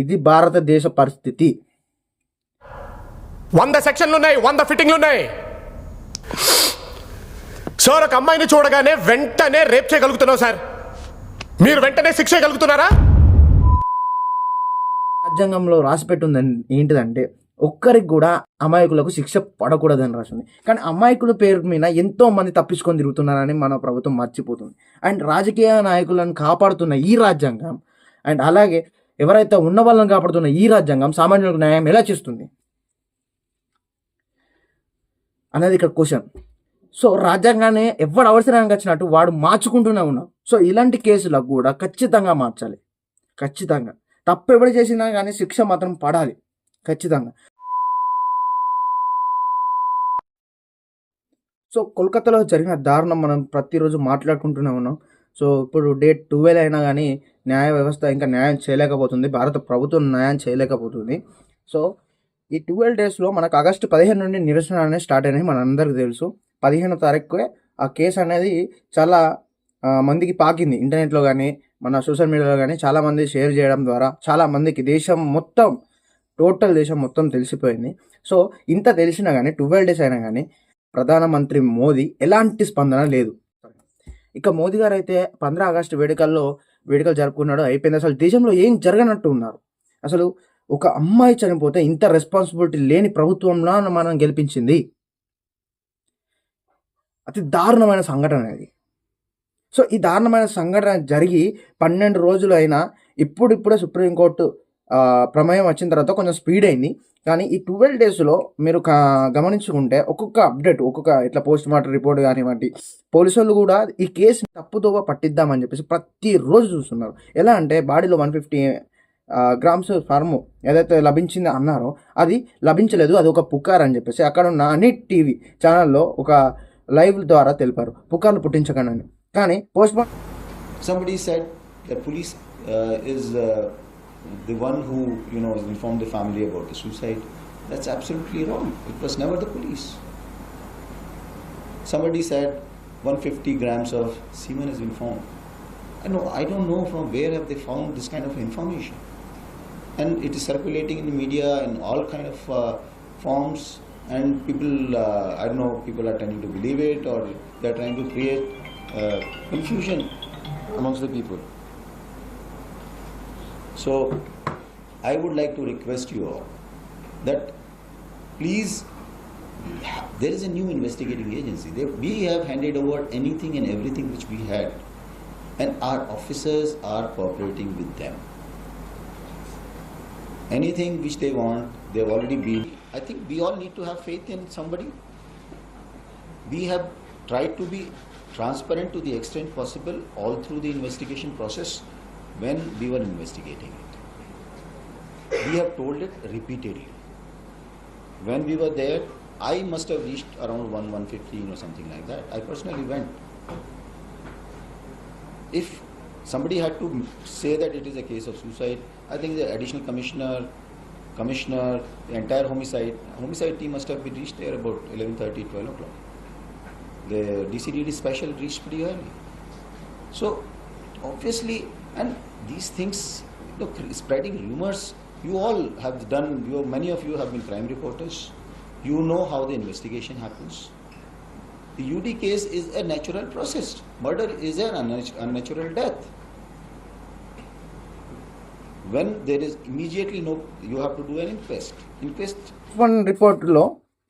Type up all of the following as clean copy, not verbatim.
ఇది భారతదేశ పరిస్థితి. 100 సెక్షన్లు ఉన్నాయి, 100 ఫిట్టింగ్లు ఉన్నాయి. సార్ ఒక అమ్మాయిని చూడగానే వెంటనే రేప్ చేయగలుగుతున్నావు సార్, మీరు వెంటనే శిక్ష చేయగలుగుతున్నారా? రాజ్యాంగంలో రాసిపెట్టింది ఏంటిదంటే ఒక్కరికి కూడా అమాయకులకు శిక్ష పడకూడదని రాసింది. కానీ అమాయకుల పేరు మీద ఎంతో మంది తప్పించుకొని తిరుగుతున్నారని మన ప్రభుత్వం మర్చిపోతుంది. అండ్ రాజకీయ నాయకులను కాపాడుతున్న ఈ రాజ్యాంగం అండ్ అలాగే ఎవరైతే ఉన్న వాళ్ళని కాపాడుతున్న ఈ రాజ్యాంగం సామాన్యులకు న్యాయం ఎలా చేస్తుంది అనేది ఇక్కడ క్వశ్చన్. సో రాజ్యాంగాన్ని ఎవడు అవసరానికి వచ్చినట్టు వాడు మార్చుకుంటూనే ఉన్నాం. సో ఇలాంటి కేసులకు కూడా ఖచ్చితంగా మార్చాలి. ఖచ్చితంగా తప్పు ఎవడు చేసినా కానీ శిక్ష మాత్రం పడాలి ఖచ్చితంగా. సో కోల్కతాలో జరిగిన దారుణం మనం ప్రతిరోజు మాట్లాడుకుంటూనే ఉన్నాం. సో ఇప్పుడు డేట్ 12 అయినా కానీ న్యాయ వ్యవస్థ ఇంకా న్యాయం చేయలేకపోతుంది, భారత ప్రభుత్వం న్యాయం చేయలేకపోతుంది. సో ఈ 12 డేస్లో మనకు ఆగస్టు 15 నుండి నిరసన అనేది స్టార్ట్ అయినాయి. మనందరికీ తెలుసు 15వ తారీఖుకే ఆ కేసు అనేది చాలా మందికి పాకింది. ఇంటర్నెట్లో కానీ మన సోషల్ మీడియాలో కానీ చాలామంది షేర్ చేయడం ద్వారా చాలామందికి దేశం మొత్తం టోటల్ దేశం మొత్తం తెలిసిపోయింది. సో ఇంత తెలిసినా కానీ 12 డేస్ అయినా కానీ ప్రధానమంత్రి మోదీ ఎలాంటి స్పందన లేదు. ఇక మోదీ గారు అయితే 15 ఆగస్టు వేడుకలు జరుపుకున్నాడు, అయిపోయింది. అసలు దేశంలో ఏం జరగనట్టు ఉన్నారు. అసలు ఒక అమ్మాయి చనిపోతే ఇంత రెస్పాన్సిబిలిటీ లేని ప్రభుత్వంలో మనం గెలిపించింది. అతి దారుణమైన సంఘటన ఇది. సో ఈ దారుణమైన సంఘటన జరిగి 12 రోజులు అయినా ఇప్పుడిప్పుడే సుప్రీంకోర్టు ప్రమేయం వచ్చిన తర్వాత కొంచెం స్పీడ్ అయింది. కానీ ఈ 12 డేస్లో మీరు గమనించుకుంటే ఒక్కొక్క అప్డేట్, ఒక్కొక్క ఇట్లా పోస్ట్ మార్టం రిపోర్ట్ కానివ్వండి, పోలీసు వాళ్ళు కూడా ఈ కేసు తప్పుదోవ పట్టిద్దామని చెప్పేసి ప్రతిరోజు చూస్తున్నారు. ఎలా అంటే బాడీలో 150 గ్రామ్స్ ఫార్ము ఏదైతే లభించింది అన్నారో అది లభించలేదు, అది ఒక పుకార్ అని చెప్పేసి అక్కడ ఉన్న అన్ని టీవీ ఛానల్లో ఒక లైవ్ ద్వారా తెలిపారు, పుకార్లు పుట్టించకండి. కానీ post mortem somebody said that police is the one who informed the family about the suicide. That's absolutely wrong. It was never the police. Somebody said 150 grams of semen has been found. I don't know from where have they found this kind of information, and it is circulating in the media in all kind of forms, and people I don't know, people are tending to believe it, or they are trying to create confusion amongst the people. So I would like to request you all that please, there is a new investigating agency. We have handed over anything and everything which we had, and our officers are cooperating with them. Anything which they want, they have already been. I think we all need to have faith in somebody. We have tried to be transparent to the extent possible all through the investigation process when we were investigating it. We have told it repeatedly. When we were there, I must have reached around 1:15 or something like that. I personally went. If somebody had to say that it is a case of suicide, I think the additional commissioner, the entire homicide team must have been reached there about 11:30, 12 o'clock. The DCDD special reached pretty early. So obviously, and these things, spreading rumors, you all have done, many of you have been crime reporters. You know how the investigation happens. The UD case is a natural process. Murder is an unnatural death. When there is immediately you have to do an inquest. రిపోర్ట్లో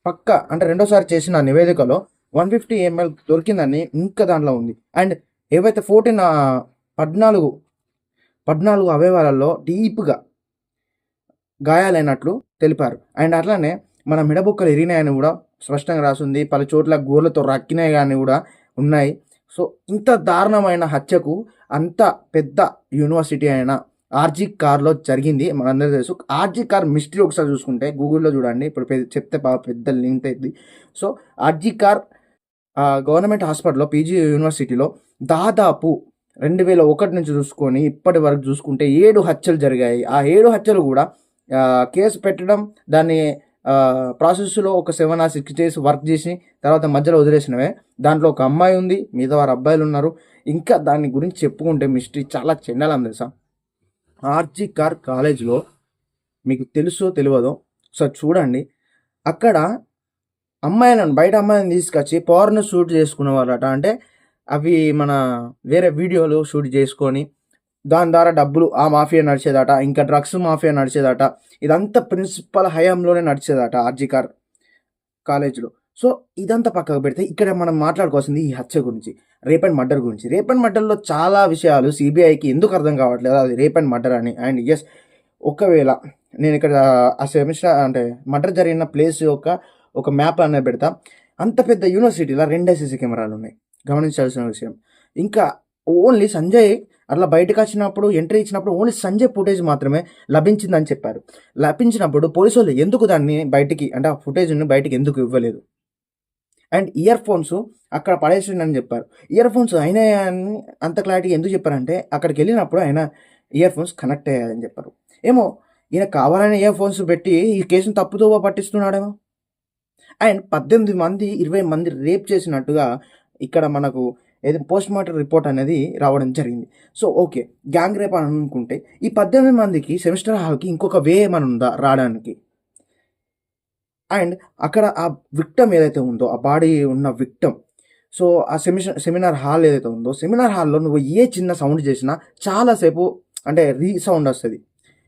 పక్క అంటే రెండోసారి చేసిన నివేదికలో 150 ml దొరికిందని ఇంకా దాంట్లో ఉంది. అండ్ ఏవైతే 14 అవయవాలలో డీప్గా గాయాలైనట్లు తెలిపారు. అండ్ అట్లానే మన మిడబొక్కలు ఇరిగినాయని కూడా స్పష్టంగా రాసింది. పలు చోట్ల గోర్లతో రక్కినాయి కానీ కూడా ఉన్నాయి. సో ఇంత దారుణమైన హత్యకు అంత పెద్ద యూనివర్సిటీ అయిన ఆర్జీ కార్లో జరిగింది. మనందరూ తెలుసు. ఆర్జీ కార్ మిస్టరీ ఒకసారి చూసుకుంటే గూగుల్లో చూడండి, ఇప్పుడు చెప్తే బాగా పెద్ద లింక్ అయింది. సో ఆర్జీ కార్ గవర్నమెంట్ హాస్పిటల్లో పీజీ యూనివర్సిటీలో దాదాపు 2001 నుంచి చూసుకొని ఇప్పటి వరకు చూసుకుంటే 7 హత్యలు జరిగాయి. ఆ 7 హత్యలు కూడా కేసు పెట్టడం, దాన్ని ప్రాసెస్లో ఒక 7 or 6 days వర్క్ చేసి తర్వాత మధ్యలో వదిలేసినవే. దాంట్లో ఒక అమ్మాయి ఉంది, మిగతా వారు అబ్బాయిలు ఉన్నారు. ఇంకా దాని గురించి చెప్పుకుంటే మిస్టరీ చాలా చెండాలం తెలుసా. ఆర్జీ కార్ కాలేజ్లో మీకు తెలుసో తెలియదో సో చూడండి. అక్కడ అమ్మాయిలను బయట అమ్మాయిలను తీసుకొచ్చి పవర్ను షూట్ చేసుకునే వాళ్ళట. అంటే అవి మన వేరే వీడియోలు షూట్ చేసుకొని దాని ద్వారా డబ్బులు ఆ మాఫియా నడిచేదట. ఇంకా డ్రగ్స్ మాఫియా నడిచేదట. ఇదంతా ప్రిన్సిపల్ హయాంలోనే నడిచేదట ఆర్జికర్ కాలేజ్లో. సో ఇదంతా పక్కకు పెడితే ఇక్కడ మనం మాట్లాడుకోవాల్సింది ఈ హత్య గురించి, రేప్ అండ్ మర్డర్ గురించి. రేప్ అండ్ మర్డర్లో చాలా విషయాలు సిబిఐకి ఎందుకు అర్థం కావట్లేదు అది రేప్ అండ్ మర్డర్ అని. అండ్ ఎస్, ఒకవేళ నేను ఇక్కడ ఆ సెమిస్టర్ అంటే మర్డర్ జరిగిన ప్లేస్ యొక్క ఒక మ్యాప్ అనేది పెడతా. అంత పెద్ద యూనివర్సిటీలో 2 సీసీ కెమెరాలు ఉన్నాయి, గమనించాల్సిన విషయం. ఇంకా ఓన్లీ సంజయ్ అట్లా బయటకు వచ్చినప్పుడు ఎంట్రీ ఇచ్చినప్పుడు ఓన్లీ సంజయ్ ఫుటేజ్ మాత్రమే లభించిందని చెప్పారు. లభించినప్పుడు పోలీసు వాళ్ళు ఎందుకు దాన్ని బయటికి అంటే ఆ ఫుటేజ్ని బయటికి ఎందుకు ఇవ్వలేదు? అండ్ ఇయర్ ఫోన్స్ అక్కడ పడేసిండని చెప్పారు. ఇయర్ ఫోన్స్ అయినా అంత క్లారిటీ ఎందుకు చెప్పారంటే అక్కడికి వెళ్ళినప్పుడు ఆయన ఇయర్ ఫోన్స్ కనెక్ట్ అయ్యాయని చెప్పారు. ఏమో ఈయన కావాలని ఇయర్ ఫోన్స్ పెట్టి ఈ కేసును తప్పుతో పట్టిస్తున్నాడేమో. అండ్ 18 మంది 20 మంది రేప్ చేసినట్టుగా ఇక్కడ మనకు ఏదో పోస్ట్ మార్టం రిపోర్ట్ అనేది రావడం జరిగింది. సో ఓకే, గ్యాంగ్ రేప్ అని అనుకుంటే ఈ 18 మందికి సెమిస్టర్ హాల్కి ఇంకొక వే ఏమైనా ఉందా రావడానికి? అండ్ అక్కడ ఆ విక్టమ్ ఏదైతే ఉందో ఆ బాడీ ఉన్న విక్టమ్, సో ఆ సెమినార్ హాల్ ఏదైతే ఉందో సెమినార్ హాల్లో నువ్వు ఏ చిన్న సౌండ్ చేసినా చాలాసేపు అంటే రీసౌండ్ వస్తుంది.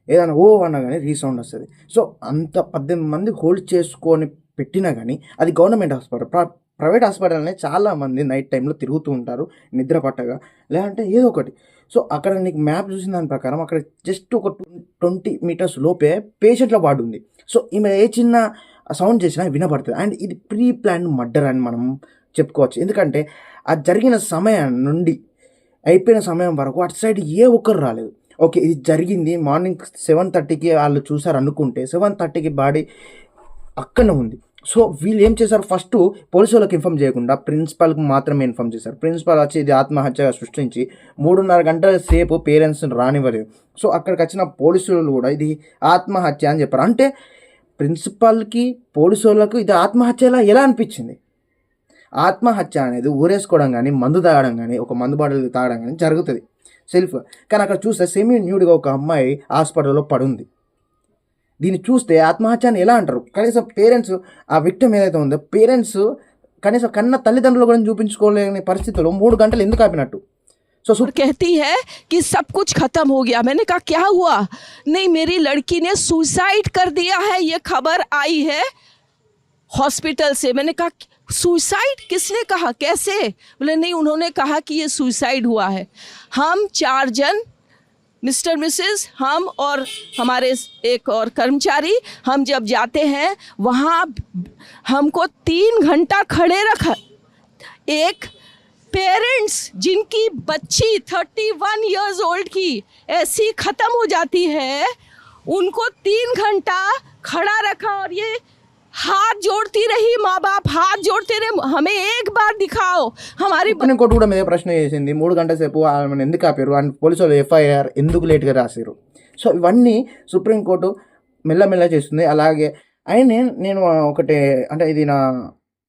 ఏదైనా ఓ అన్నా కానీ రీసౌండ్ వస్తుంది. సో అంత 18 మంది హోల్డ్ చేసుకొని పెట్టినా కానీ అది గవర్నమెంట్ హాస్పిటల్. ప్రైవేట్ హాస్పిటల్ అనేది చాలామంది నైట్ టైంలో తిరుగుతూ ఉంటారు నిద్ర పట్టగా, లేదంటే ఏదో ఒకటి. సో అక్కడ నీకు మ్యాప్ చూసిన దాని ప్రకారం అక్కడ జస్ట్ ఒక 20 మీటర్స్ లోపే పేషెంట్ల వార్డు ఉంది. సో ఈమె ఏ చిన్న సౌండ్ చేసినా వినపడుతుంది. అండ్ ఇది ప్రీ ప్లాన్ మర్డర్ అని మనం చెప్పుకోవచ్చు. ఎందుకంటే అది జరిగిన సమయం నుండి అయిపోయిన సమయం వరకు అటు సైడ్ ఏ ఒక్కరు రాలేదు. ఓకే, ఇది జరిగింది మార్నింగ్ 7:30కి వాళ్ళు చూసారు అనుకుంటే 7:30కి బాడీ అక్కడనే ఉంది. సో వీళ్ళు ఏం చేశారు, ఫస్ట్ పోలీసు వాళ్ళకి ఇన్ఫామ్ చేయకుండా ప్రిన్సిపాల్కి మాత్రమే ఇన్ఫామ్ చేశారు. ప్రిన్సిపాల్ వచ్చి ఇది ఆత్మహత్యగా సృష్టించి 3:30 గంటల సేపు పేరెంట్స్ని రానివ్వలేదు. సో అక్కడికి వచ్చిన పోలీసులు కూడా ఇది ఆత్మహత్య అని చెప్పారు. అంటే ప్రిన్సిపాల్కి పోలీసు వాళ్ళకు ఇది ఆత్మహత్యలా ఎలా అనిపించింది? ఆత్మహత్య అనేది ఊరేసుకోవడం కానీ మందు తాగడం కానీ ఒక మందు బాటలు తాగడం కానీ జరుగుతుంది సెల్ఫ్. కానీ అక్కడ చూస్తే సెమీ న్యూడ్గా ఒక అమ్మాయి హాస్పిటల్లో పడుంది. దీన్ని చూస్తే ఆత్మహత్య అని ఎలా అంటారు? కనీసం పేరెంట్స్ ఆ విక్టిమ్ ఏదైతే ఉందో పేరెంట్స్ కనీసం కన్న తల్లిదండ్రులు కూడా చూపించుకోలేని పరిస్థితుల్లో 3 గంటలు ఎందుకు ఆపినట్టు? और कहती है कि सब कुछ खत्म हो गया। मैंने कहा क्या हुआ? नहीं, मेरी लड़की ने सुसाइड कर दिया है, ये खबर आई है हॉस्पिटल से। मैंने कहा सुसाइड किसने कहा, कैसे? बोले नहीं, उन्होंने कहा कि ये सुसाइड हुआ है। हम 4 जन, मिस्टर मिसेस, हम और हमारे एक और कर्मचारी, हम जब जाते हैं वहाँ हमको 3 घंटा खड़े रखा। एक पेरेंट्स जिनकी बच्ची 31 इयर्स ओल्ड की ऐसी ख़त्म हो जाती है, उनको 3 घंटा खड़ा रखा और ये हाथ जोड़ती रही, माँ बाप हाथ जोड़ते रहे, हमें एक बार दिखाओ हमारी। సుప్రీం కోర్టు కూడా మీద ప్రశ్న చేసింది, 3 గంటల సేపు ఆమెను ఎందుకు ఆపారు అని పోలీసు వాళ్ళు ఎఫ్ఐఆర్ ఎందుకు లేట్గా రాశారు. సో ఇవన్నీ సుప్రీంకోర్టు మెల్లమెల్ల చేస్తుంది. అలాగే నేను ఒకటి అంటే ఇది నా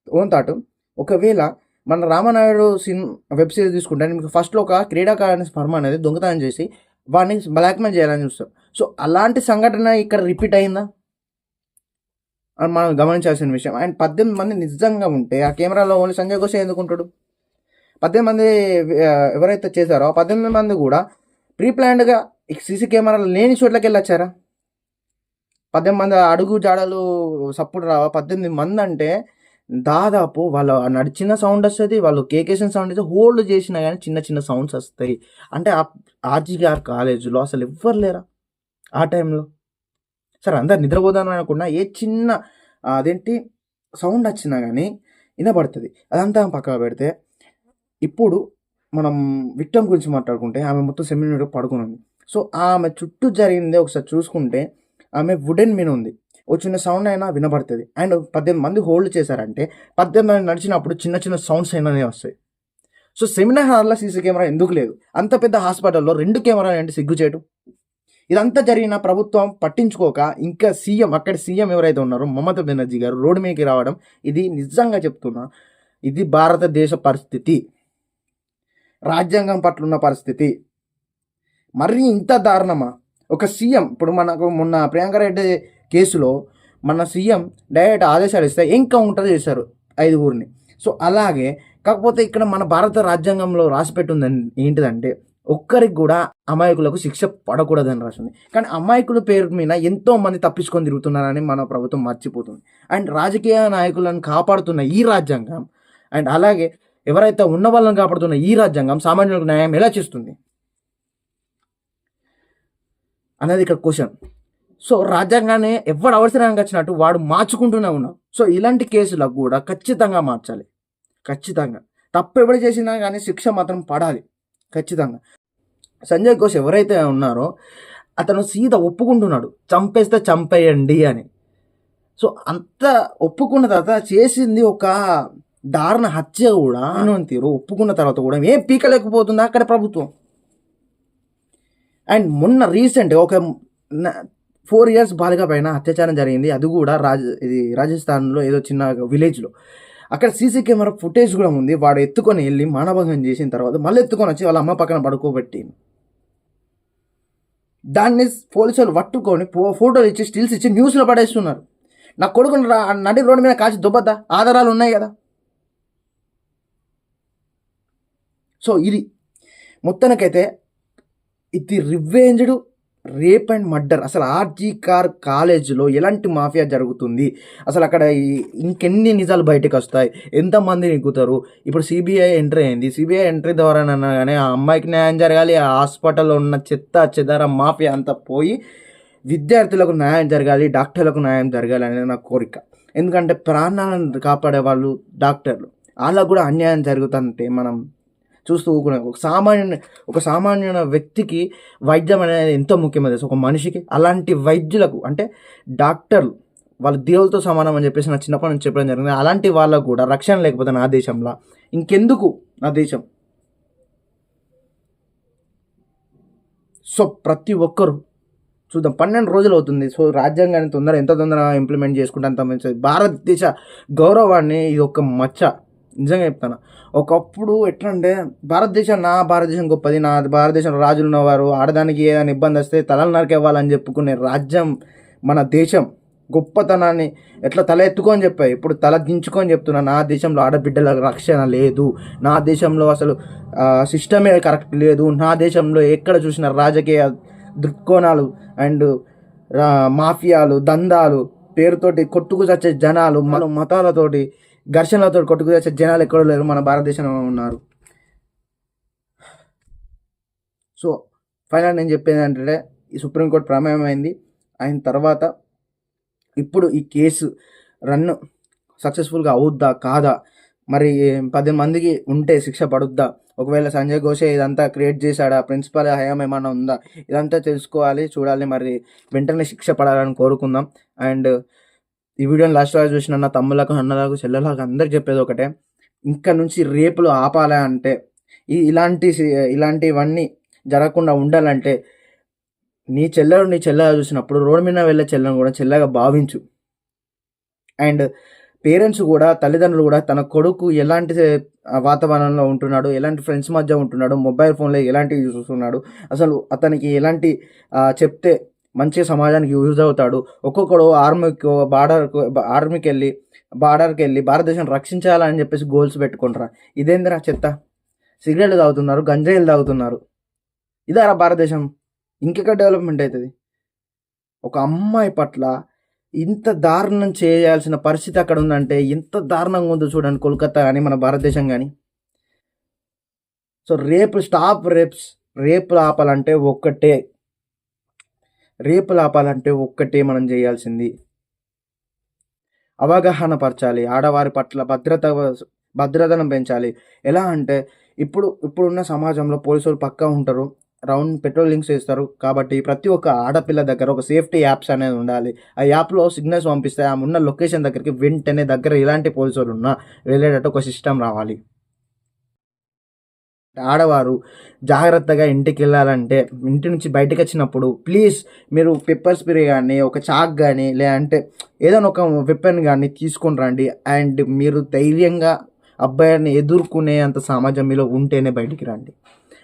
ఓన్ థాట్, ఒకవేళ మన రామనాయుడు వెబ్ సిరీస్ తీసుకుంటే మీకు ఫస్ట్లో ఒక క్రీడాకారుని స్పర్మ అనేది దొంగతనం చేసి వాడిని బ్లాక్మెయిల్ చేయాలని చూస్తారు. సో అలాంటి సంఘటన ఇక్కడ రిపీట్ అయిందా అని మనం గమనించాల్సిన విషయం. అండ్ 18 మంది నిజంగా ఉంటే ఆ కెమెరాలో ఓన్లీ సంజయ్ ఘోష్ ఎందుకుంటాడు? 18 మంది ఎవరైతే చేశారో 18 మంది కూడా ప్రీ ప్లాన్డ్గా సీసీ కెమెరాలు లేని చోట్లకి వెళ్ళి వచ్చారా? 18 మంది అడుగు జాడలు సప్పుడు రావా? 18 మంది అంటే దాదాపు వాళ్ళు నడిచిన సౌండ్ వస్తుంది, వాళ్ళు కేకేసిన సౌండ్ అయితే హోల్డ్ చేసినా కానీ చిన్న చిన్న సౌండ్స్ వస్తాయి. అంటే ఆర్జీఆర్ కాలేజీలో అసలు ఎవ్వరు లేరా ఆ టైంలో? సరే అందరు నిద్రపోదాం అనుకున్నా ఏ చిన్న అదేంటి సౌండ్ వచ్చినా కానీ వినబడుతుంది. అదంతా పక్కన పెడితే ఇప్పుడు మనం విక్టమ్ గురించి మాట్లాడుకుంటే ఆమె మొత్తం సెమినార్ పడుకున్నది. సో ఆమె చుట్టూ జరిగిందే ఒకసారి చూసుకుంటే ఆమె వుడెన్ మీద ఉంది, ఓ చిన్న సౌండ్ అయినా వినబడుతుంది. అండ్ 18 మంది హోల్డ్ చేశారంటే 18 మంది నడిచినప్పుడు చిన్న చిన్న సౌండ్స్ అయినానే వస్తాయి. సో సెమినార్ హాల్లో సీసీ కెమెరా ఎందుకు లేదు? అంత పెద్ద హాస్పిటల్లో 2 కెమెరాలు అంటే సిగ్గుచేటు. ఇదంతా జరిగిన ప్రభుత్వం పట్టించుకోక ఇంకా అక్కడ సీఎం ఎవరైతే ఉన్నారో మమతా బెనర్జీ గారు రోడ్డు మీదకి రావడం, ఇది నిజంగా చెప్తున్నా ఇది భారతదేశ పరిస్థితి, రాజ్యాంగం పట్ల ఉన్న పరిస్థితి. మరీ ఇంత దారుణమా? ఒక సీఎం ఇప్పుడు మనకు మొన్న ప్రియాంక రెడ్డి కేసులో మన సీఎం డైరెక్ట్ ఆదేశాలు ఇస్తే ఎన్కౌంటర్ చేశారు 5గురిని. సో అలాగే కాకపోతే ఇక్కడ మన భారత రాజ్యాంగంలో రాసిపెట్టింది ఏంటిదంటే ఒక్కరికి కూడా అమాయకులకు శిక్ష పడకూడదని రాసింది. కానీ అమాయకుల పేరు మీద ఎంతో మంది తప్పించుకొని తిరుగుతున్నారని మన ప్రభుత్వం మర్చిపోతుంది. అండ్ రాజకీయ నాయకులను కాపాడుతున్న ఈ రాజ్యాంగం అండ్ అలాగే ఎవరైతే ఉన్న వాళ్ళని కాపాడుతున్న ఈ రాజ్యాంగం సామాన్యులకు న్యాయం ఎలా చేస్తుంది అనేది ఇక్కడ క్వశ్చన్. సో రాజ్యాంగాన్ని ఎవడు అవసరానికి వచ్చినట్టు వాడు మార్చుకుంటూనే ఉన్నాం. సో ఇలాంటి కేసులకు కూడా ఖచ్చితంగా మార్చాలి. ఖచ్చితంగా తప్పు ఎవడు చేసినా కానీ శిక్ష మాత్రం పడాలి ఖచ్చితంగా. సంజయ్ ఘోష్ ఎవరైతే ఉన్నారో అతను సీదా ఒప్పుకుంటున్నాడు చంపేస్తే చంపేయండి అని. సో అంత ఒప్పుకున్న తర్వాత చేసింది ఒక దారుణ హత్య కూడా తీరు ఒప్పుకున్న తర్వాత కూడా ఏం పీకలేకపోతుంది అక్కడ ప్రభుత్వం. అండ్ మొన్న రీసెంట్గా ఒక 4 years బాలిక పైన అత్యాచారం జరిగింది. అది కూడా రాజస్థాన్లో ఏదో చిన్న విలేజ్లో. అక్కడ సీసీ కెమెరా ఫుటేజ్ కూడా ఉంది. వాడు ఎత్తుకొని వెళ్ళి మానభంగం చేసిన తర్వాత మళ్ళీ ఎత్తుకొని వచ్చి వాళ్ళ అమ్మ పక్కన పడుకోబెట్టి దాన్ని పోలీసులు పట్టుకొని ఫోటోలు ఇచ్చి స్టిల్స్ ఇచ్చి న్యూస్లో పడేస్తున్నారు. నా కొడుకుని నడి రోడ్డు మీద కాల్చి దుబ్బద్దా, ఆధారాలు ఉన్నాయి కదా. సో ఇది మొత్తానికైతే ఇది రివెంజ్డ్ రేప్ అండ్ మర్డర్. అసలు ఆర్జీ కాలేజ్లో ఎలాంటి మాఫియా జరుగుతుంది, అసలు అక్కడ ఇంకెన్ని నిజాలు బయటకు వస్తాయి, ఎంతమంది నిగ్గుతారు. ఇప్పుడు సిబిఐ ఎంట్రీ అయింది. సిబిఐ ఎంట్రీ ద్వారానన్నా కానీ ఆ అమ్మాయికి న్యాయం జరగాలి. ఆ హాస్పిటల్లో ఉన్న చెదార మాఫియా అంతా పోయి విద్యార్థులకు న్యాయం జరగాలి, డాక్టర్లకు న్యాయం జరగాలి అనేది నా కోరిక. ఎందుకంటే ప్రాణాలను కాపాడే వాళ్ళు డాక్టర్లు, వాళ్ళకు కూడా అన్యాయం జరుగుతుంటే మనం చూస్తూ ఊరుకునే ఒక సామాన్య వ్యక్తికి వైద్యం అనేది ఎంతో ముఖ్యమైనది ఒక మనిషికి. అలాంటి వైద్యులకు అంటే డాక్టర్లు వాళ్ళ దేవులతో సమానం అని చెప్పేసి నా చిన్నప్పటి నుంచి చెప్పడం జరిగింది. అలాంటి వాళ్ళకు కూడా రక్షణ లేకపోతే నా దేశంలో ఇంకెందుకు నా దేశం. సో ప్రతి ఒక్కరు చూద్దాం. 12 రోజులు అవుతుంది. సో రాజ్యాంగాన్ని ఎంత తొందరగా ఇంప్లిమెంట్ చేసుకుంటే అంత మంచిది. భారతదేశ గౌరవాన్ని ఇది ఒక మచ్చ. నిజంగా చెప్తాను. ఒకప్పుడు ఎట్లా అంటే భారతదేశం గొప్పది, నా భారతదేశం రాజులు ఉన్నవారు, ఆడదానికి ఏదైనా ఇబ్బంది వస్తే తలలు నరికేవ్వాలని చెప్పుకునే రాజ్యం మన దేశం గొప్పతనాన్ని ఎట్లా తల ఎత్తుకొని చెప్పాయి. ఇప్పుడు తల దించుకొని చెప్తున్నా, నా దేశంలో ఆడబిడ్డల రక్షణ లేదు, నా దేశంలో అసలు సిస్టమే కరెక్ట్ లేదు, నా దేశంలో ఎక్కడ చూసిన రాజకీయ దృక్కోణాలు అండ్ మాఫియాలు దందాలు పేరుతోటి కొట్టుకు చచ్చే జనాలు, మతాలతోటి ఘర్షణలతో కొట్టుకు చచ్చే జనాలు ఎక్కడో లేరు, మన భారతదేశంలో ఉన్నారు. సో ఫైనల్ నేను చెప్పేది ఏంటంటే ఈ సుప్రీంకోర్టు ప్రమేయం అయింది. అయిన తర్వాత ఇప్పుడు ఈ కేసు రన్ సక్సెస్ఫుల్గా అవుద్దా కాదా, మరి 10 మందికి ఉంటే శిక్ష పడుద్దా, ఒకవేళ సంజయ్ ఘోషే ఇదంతా క్రియేట్ చేశాడా, ప్రిన్సిపల్ హయాం ఏమన్నా ఉందా, ఇదంతా తెలుసుకోవాలి, చూడాలి. మరి వెంటనే శిక్ష పడాలని కోరుకుందాం. అండ్ ఈ వీడియోని లాస్ట్ వరకు చూసిన నా తమ్ములకు, అన్నలకు, చెల్లెలకు అందరికి చెప్పేది ఒకటే, ఇంకా నుంచి రేపులు ఆపాలి అంటే ఇలాంటివన్నీ జరగకుండా ఉండాలంటే నీ చెల్లెగా చూసినప్పుడు రోడ్డు మీద వెళ్ళే చెల్లెను కూడా చెల్లెగా భావించు. అండ్ పేరెంట్స్ కూడా, తల్లిదండ్రులు కూడా తన కొడుకు ఎలాంటి వాతావరణంలో ఉంటున్నాడు, ఎలాంటి ఫ్రెండ్స్ మధ్య ఉంటున్నాడు, మొబైల్ ఫోన్లో ఎలాంటివి చూస్తున్నాడు, అసలు అతనికి ఎలాంటి చెప్తే మంచి సమాజానికి యూజ్ అవుతాడు. ఒక్కొక్కడు ఆర్మీకి వెళ్ళి భారతదేశం రక్షించాలని చెప్పేసి గోల్స్ పెట్టుకుంటారా. ఇదేందిరా చెత్త. సిగరెట్లు తాగుతున్నారు, గంజాయిలు తాగుతున్నారు. ఇదారా భారతదేశం? ఇంకెక్కడ డెవలప్మెంట్ అవుతుంది? ఒక అమ్మాయి పట్ల ఇంత దారుణం చేయాల్సిన పరిస్థితి అక్కడ ఉందంటే ఎంత దారుణంగా ఉందో చూడండి. కోల్కతా కానీ మన భారతదేశం కానీ. సో రేపులు ఆపాలంటే ఒక్కటే మనం చేయాల్సింది, అవగాహన పరచాలి. ఆడవారి పట్ల భద్రతను పెంచాలి. ఎలా అంటే ఇప్పుడున్న సమాజంలో పోలీసులు పక్కా ఉంటారు, రౌండ్ పెట్రోలింగ్స్ చేస్తారు. కాబట్టి ప్రతి ఒక్క ఆడపిల్ల దగ్గర ఒక సేఫ్టీ యాప్స్ అనేది ఉండాలి. ఆ యాప్లో సిగ్నల్స్ పంపిస్తే ఆమె ఉన్న లొకేషన్ దగ్గరికి వెంటనే దగ్గర ఎలాంటి పోలీసులు ఉన్నా వెళ్ళేటట్టు ఒక సిస్టమ్ రావాలి. ఆడవారు జాగ్రత్తగా ఇంటికి వెళ్ళాలంటే ఇంటి నుంచి బయటకు వచ్చినప్పుడు ప్లీజ్ మీరు పెప్పర్ స్ప్రే కానీ, ఒక చాక్ కానీ, లేదంటే ఏదైనా ఒక వెపన్ కానీ తీసుకొని రండి. అండ్ మీరు ధైర్యంగా అబ్బాయిని ఎదుర్కొనే అంత సమాజం మీలో ఉంటేనే బయటికి రండి.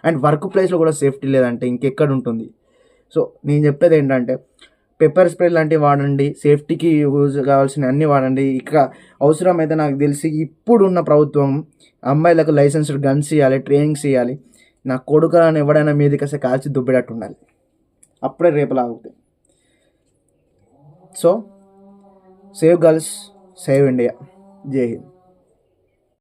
అండ్ వర్క్ ప్లేస్లో కూడా సేఫ్టీ లేదంటే ఇంకెక్కడ ఉంటుంది? సో నేను చెప్పేది ఏంటంటే పెప్పర్ స్ప్రే లాంటివి వాడండి, సేఫ్టీకి యూజ్ కావాల్సిన అన్నీ వాడండి. ఇక అవసరమైతే నాకు తెలిసి ఇప్పుడున్న ప్రభుత్వం అమ్మాయిలకు లైసెన్స్డ్ గన్స్ ఇవ్వాలి, ట్రైనింగ్స్ ఇవ్వాలి. నా కొడుకులను ఎవడైనా మీదకి వస్తే కాల్చి దుబ్బేటట్టు ఉండాలి. అప్పుడే రేపులా అవుతాయి. So save girls, save India. జై హింద్.